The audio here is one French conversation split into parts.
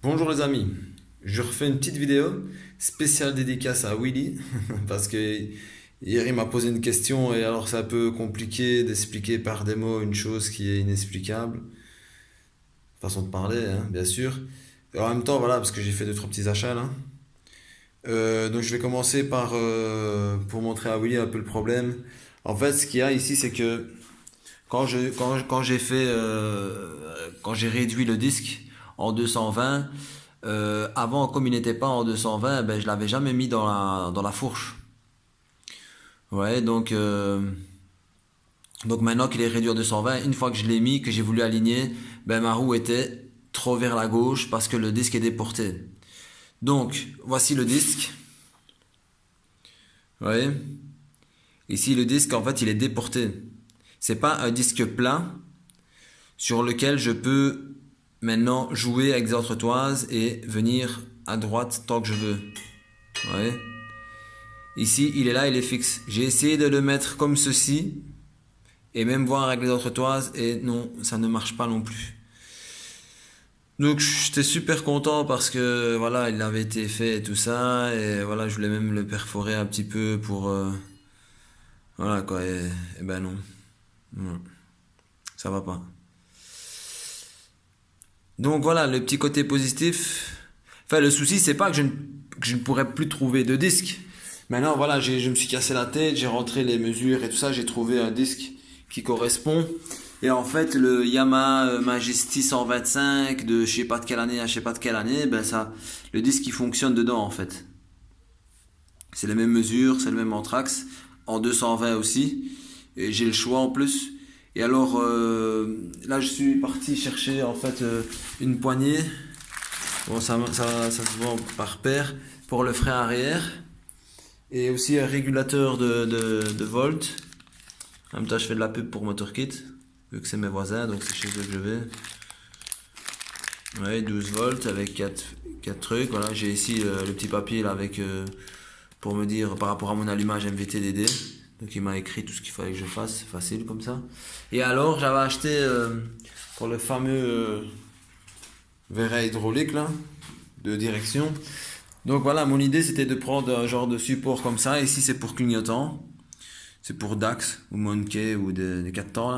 Bonjour les amis, je refais une petite vidéo spéciale dédicace à Willy parce que hier il m'a posé une question et alors c'est un peu compliqué d'expliquer par des mots une chose qui est inexplicable, façon de parler hein, bien sûr. Et en même temps voilà parce que j'ai fait deux trois petits achats là. Donc je vais commencer par pour montrer à Willy un peu le problème. En fait ce qu'il y a ici c'est que quand j'ai fait quand j'ai réduit le disque en 220. Avant, comme il n'était pas en 220, ben, je l'avais jamais mis dans la fourche. Ouais, donc maintenant qu'il est réduit en 220, une fois que je l'ai mis, que j'ai voulu aligner, ben, ma roue était trop vers la gauche parce que le disque est déporté. Donc, voici le disque. Vous voyez? Ici, le disque, en fait, il est déporté. C'est pas un disque plat sur lequel je peux maintenant jouer avec des entretoises et venir à droite tant que je veux. Vous voyez? Ici, il est là, il est fixe. J'ai essayé de le mettre comme ceci, et même voir avec les autres toises, et non, ça ne marche pas non plus. Donc j'étais super content parce que voilà, il avait été fait et tout ça, et voilà, je voulais même le perforer un petit peu pour... voilà quoi, et ben non. Non, ça va pas. Donc voilà, le petit côté positif. Enfin, le souci, c'est pas que je ne pourrais plus trouver de disque. Maintenant, voilà, je me suis cassé la tête, j'ai rentré les mesures et tout ça, j'ai trouvé un disque qui correspond. Et en fait, le Yamaha Majesty 125 de je sais pas de quelle année à je sais pas de quelle année, ben ça, le disque il fonctionne dedans en fait. C'est les mêmes mesures, c'est le même anthrax, en 220 aussi. Et j'ai le choix en plus. Et alors là, je suis parti chercher en fait une poignée. Bon, ça se vend par paire pour le frein arrière. Et aussi un régulateur de volt. En même temps, je fais de la pub pour MotorKit, vu que c'est mes voisins, donc c'est chez eux que je vais. Ouais, 12 volts avec 4 trucs. Voilà, j'ai ici le petit papier là avec pour me dire par rapport à mon allumage MVTDD. Donc il m'a écrit tout ce qu'il fallait que je fasse, c'est facile comme ça. Et alors j'avais acheté pour le fameux verre hydraulique là, de direction. Donc voilà, mon idée c'était de prendre un genre de support comme ça. Ici c'est pour clignotant, c'est pour Dax ou Monkey ou des 4 temps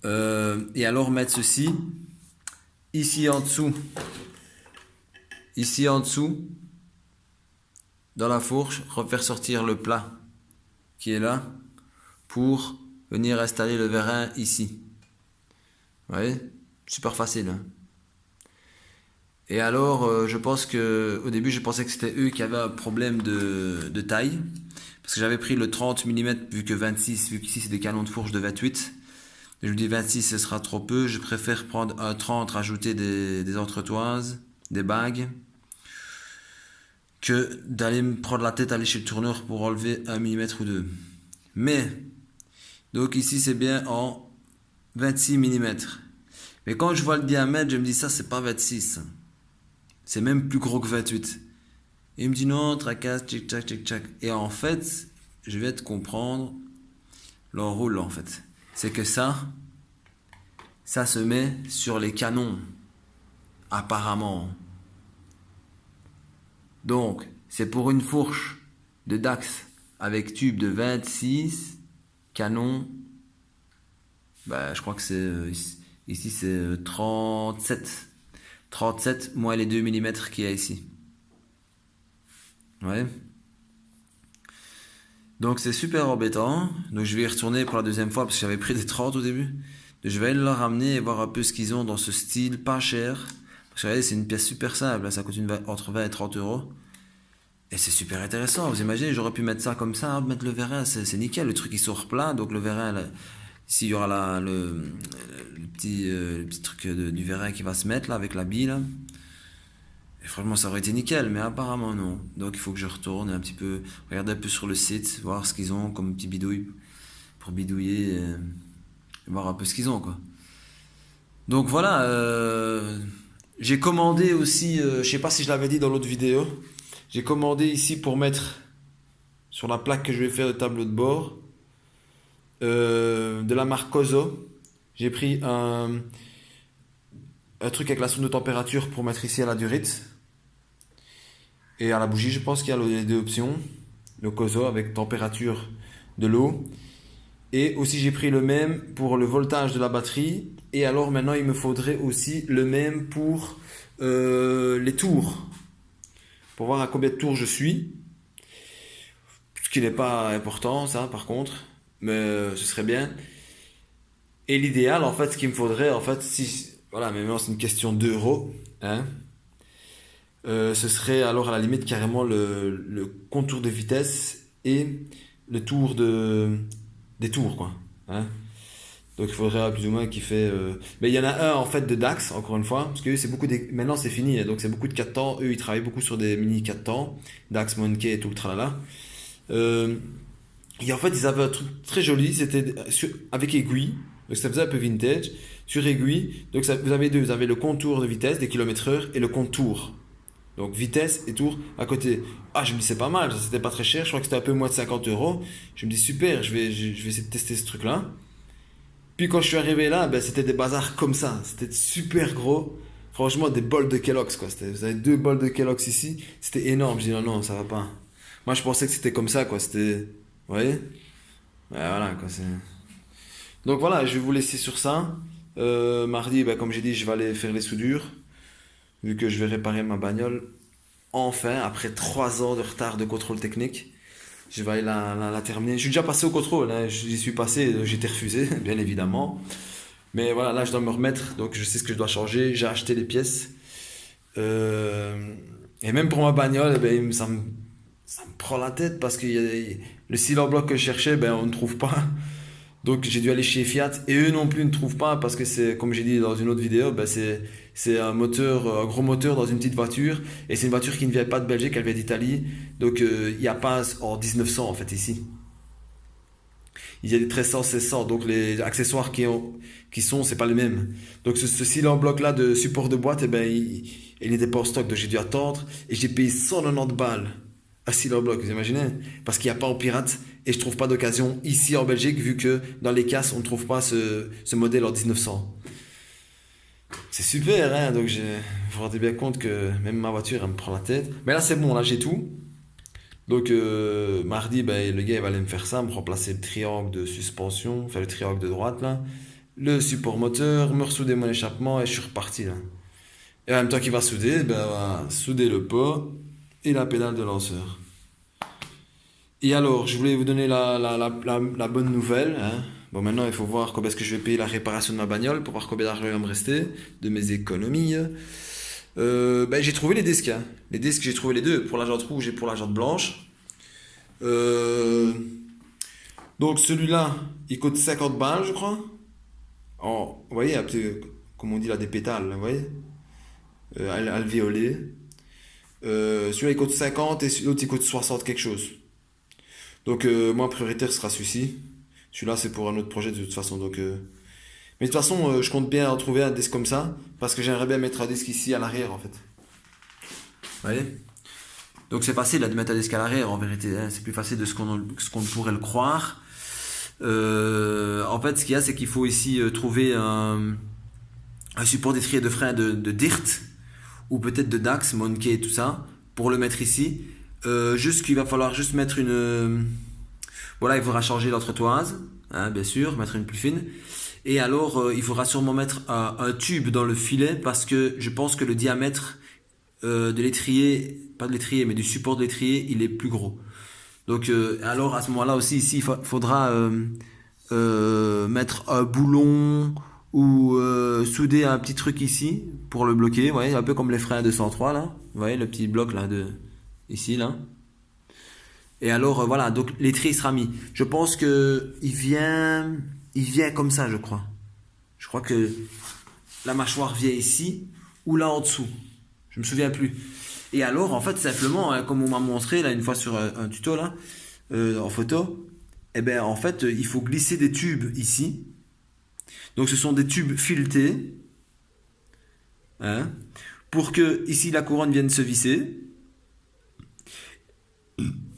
là. Et alors mettre ceci ici en dessous, ici en dessous, dans la fourche, refaire sortir le plat qui est là pour venir installer le vérin ici. Vous voyez? Super facile. Hein. Et alors, je pense que au début, je pensais que c'était eux qui avaient un problème de taille. Parce que j'avais pris le 30 mm vu que 26, vu qu'ici c'est des canons de fourche de 28. Je me dis 26 ce sera trop peu, je préfère prendre un 30, rajouter des entretoises, des bagues, que d'aller me prendre la tête, aller chez le tourneur pour enlever 1 mm ou 2. Mais, donc ici c'est bien en 26 mm. Mais quand je vois le diamètre, je me dis ça c'est pas 26. C'est même plus gros que 28. Et il me dit non, tracasse, tchic tchac, tchic tchac. Et en fait, je vais te comprendre l'enroule en fait. C'est que ça se met sur les canons, apparemment. Donc, c'est pour une fourche de Dax avec tube de 26, canon, bah, je crois que c'est ici c'est 37. 37 moins les 2 mm qu'il y a ici. Ouais. Donc c'est super embêtant. Donc je vais y retourner pour la deuxième fois parce que j'avais pris des 30 au début. Donc, je vais aller leur ramener et voir un peu ce qu'ils ont dans ce style, pas cher. Parce que regardez, c'est une pièce super simple, ça coûte entre 20 et 30 euros. Et c'est super intéressant. Vous imaginez, j'aurais pu mettre ça comme ça, mettre le vérin, c'est nickel. Le truc il sort plat, donc le vérin, là, ici il y aura le petit truc du vérin qui va se mettre là avec la bille là. Et franchement, ça aurait été nickel, mais apparemment non. Donc il faut que je retourne un petit peu, regarder un peu sur le site, voir ce qu'ils ont comme petit bidouille pour bidouiller, et voir un peu ce qu'ils ont quoi. Donc voilà, j'ai commandé aussi, je sais pas si je l'avais dit dans l'autre vidéo, j'ai commandé ici pour mettre sur la plaque que je vais faire de tableau de bord de la marque Kozo. J'ai pris un truc avec la sonde de température pour mettre ici à la durite. Et à la bougie, je pense qu'il y a les deux options. Le COSO avec température de l'eau. Et aussi j'ai pris le même pour le voltage de la batterie. Et alors maintenant il me faudrait aussi le même pour les tours. Pour voir à combien de tours je suis. Ce qui n'est pas important ça par contre. Mais ce serait bien. Et l'idéal en fait ce qu'il me faudrait en fait si... Voilà mais maintenant c'est une question d'euros. Hein, ce serait alors à la limite carrément le contour de vitesse et le tour des tours quoi. Hein. Donc il faudrait plus ou moins qu'il fait. Mais il y en a un en fait de Dax encore une fois parce que eux, c'est beaucoup des... maintenant c'est fini hein, donc c'est beaucoup de 4 temps. Eux ils travaillent beaucoup sur des mini 4 temps, Dax, Monkey et tout le tralala. Euh, et en fait ils avaient un truc très joli, c'était avec aiguille, donc ça faisait un peu vintage sur aiguille. Donc ça, vous avez le contour de vitesse des kilomètres heure et le contour. Donc vitesse et tour à côté. Ah, je me dis c'est pas mal, ça c'était pas très cher, je crois que c'était un peu moins de 50 euros. Je me dis super, je vais essayer de tester ce truc-là. Puis quand je suis arrivé là, ben, c'était des bazars comme ça, c'était super gros. Franchement, des bols de Kellogg's quoi. Vous avez deux bols de Kellogg's ici, c'était énorme. Je dis non, non, ça va pas. Moi je pensais que c'était comme ça quoi, c'était. Vous voyez? Ouais, voilà quoi. Donc voilà, je vais vous laisser sur ça. Mardi, ben, comme j'ai dit, je vais aller faire les soudures, vu que je vais réparer ma bagnole. Enfin, après 3 ans de retard de contrôle technique, je vais aller la terminer. Je suis déjà passé au contrôle, hein. J'y suis passé, j'ai été refusé, bien évidemment. Mais voilà, là je dois me remettre, donc je sais ce que je dois changer. J'ai acheté les pièces. Euh, et même pour ma bagnole, eh ben, ça me prend la tête parce que le sealer block que je cherchais, ben, on ne trouve pas. Donc j'ai dû aller chez Fiat et eux non plus ne trouvent pas parce que c'est, comme j'ai dit dans une autre vidéo, ben c'est un moteur, un gros moteur dans une petite voiture et c'est une voiture qui ne vient pas de Belgique, elle vient d'Italie. Donc il n'y a pas en 1900 en fait ici. Il y a des 1300, 1600, donc les accessoires qui sont, c'est pas les mêmes. Donc ce sealant bloc là de support de boîte, eh ben, il n'était pas en stock, donc j'ai dû attendre et j'ai payé 190 balles un sealant bloc, vous imaginez? Parce qu'il n'y a pas en pirate et je trouve pas d'occasion ici en Belgique vu que dans les casses on ne trouve pas ce modèle en 1900. C'est super, hein? Donc vous vous rendez bien compte que même ma voiture elle me prend la tête. Mais là c'est bon, là j'ai tout. Donc mardi, ben, le gars il va aller me faire ça, me remplacer le triangle de suspension, enfin le triangle de droite là, le support moteur, me ressouder mon échappement et je suis reparti là. Et en même temps qu'il va souder, ben, va souder le pot et la pédale de lanceur. Et alors, je voulais vous donner la bonne nouvelle. Hein. Bon, maintenant il faut voir combien est-ce que je vais payer la réparation de ma bagnole pour voir combien d'argent il va me rester de mes économies. Ben, j'ai trouvé les disques. Hein. Les disques, j'ai trouvé les deux, pour la jante rouge et pour la jante blanche. Euh, donc celui-là, il coûte 50 balles, je crois. Vous voyez, un petit, comme on dit là, des pétales, vous voyez, alvéolés. Celui-là, il coûte 50 et l'autre, il coûte 60 quelque chose. Donc moi, prioritaire sera celui-ci. Celui-là, c'est pour un autre projet de toute façon. Donc, mais de toute façon, je compte bien en trouver un disque comme ça, parce que j'aimerais bien mettre un disque ici à l'arrière, en fait. Vous voyez? Donc c'est facile là, de mettre un disque à l'arrière, en vérité. Hein. C'est plus facile de ce qu'on pourrait le croire. En fait, ce qu'il y a, c'est qu'il faut ici trouver un support d'étrier de frein de Dirt, ou peut-être de Dax, Monkey et tout ça, pour le mettre ici. Juste qu'il va falloir juste mettre une... Voilà, il faudra changer l'entretoise, hein, bien sûr, mettre une plus fine. Et alors, il faudra sûrement mettre un tube dans le filet parce que je pense que le diamètre de l'étrier, pas de l'étrier, mais du support de l'étrier, il est plus gros. Donc, alors à ce moment-là aussi, ici, il faudra mettre un boulon ou souder un petit truc ici pour le bloquer. Vous voyez, un peu comme les freins 203 là. Vous voyez le petit bloc là ici là. Et alors voilà, donc l'étrier sera mis. Je pense que il vient comme ça, je crois. Je crois que la mâchoire vient ici ou là en dessous. Je me souviens plus. Et alors en fait simplement, hein, comme on m'a montré là une fois sur un tuto là, en photo, eh ben en fait il faut glisser des tubes ici. Donc ce sont des tubes filetés, hein, pour que ici la couronne vienne se visser.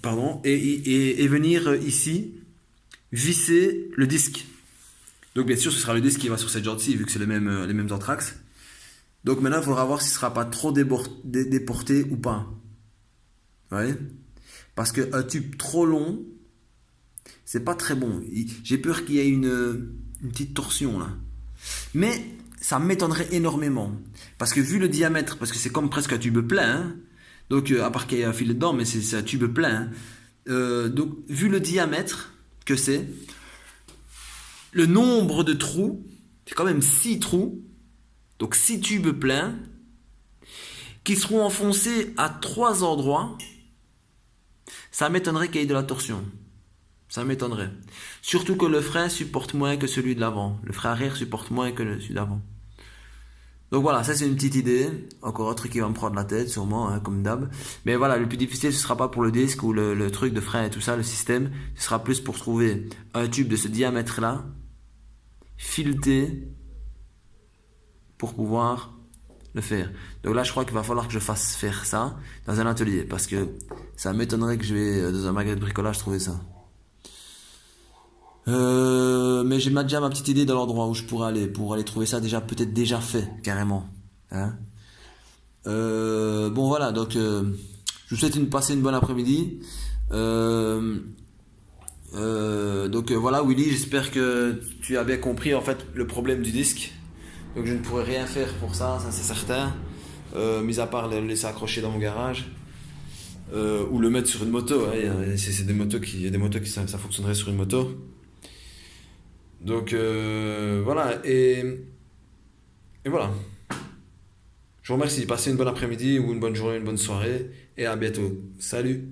Pardon, et venir ici visser le disque. Donc bien sûr ce sera le disque qui va sur cette jante-ci vu que c'est les mêmes anthrax. Donc maintenant, il faudra voir s'il ne sera pas trop déporté ou pas. Ouais. Parce qu'un tube trop long, c'est pas très bon. J'ai peur qu'il y ait une petite torsion là. Mais ça m'étonnerait énormément. Parce que vu le diamètre, parce que c'est comme presque un tube plein, hein, donc à part qu'il y ait un fil dedans, mais c'est un tube plein, hein. Donc vu le diamètre que c'est, le nombre de trous, c'est quand même 6 trous, donc 6 tubes pleins, qui seront enfoncés à 3 endroits, ça m'étonnerait qu'il y ait de la torsion. Ça m'étonnerait. Surtout que le frein supporte moins que celui de l'avant. Le frein arrière supporte moins que celui d'avant. Donc voilà, ça c'est une petite idée. Encore un truc qui va me prendre la tête, sûrement, hein, comme d'hab. Mais voilà, le plus difficile, ce sera pas pour le disque ou le truc de frein et tout ça, le système. Ce sera plus pour trouver un tube de ce diamètre-là, fileté, pour pouvoir le faire. Donc là, je crois qu'il va falloir que je fasse faire ça dans un atelier. Parce que ça m'étonnerait que je vais dans un magasin de bricolage trouver ça. Mais j'ai déjà ma petite idée de l'endroit où je pourrais aller pour aller trouver ça déjà peut-être déjà fait carrément. Hein. Bon voilà donc je vous souhaite passer une bonne après-midi. Euh, voilà Willy, j'espère que tu as bien compris en fait le problème du disque. Donc je ne pourrai rien faire pour ça, ça c'est certain. Mis à part le laisser accrocher dans mon garage. Ou le mettre sur une moto. Hein. C'est des motos il y a des motos qui ça fonctionnerait sur une moto. Donc voilà, et voilà. Je vous remercie. Passez une bonne après-midi ou une bonne journée, une bonne soirée, et à bientôt. Salut!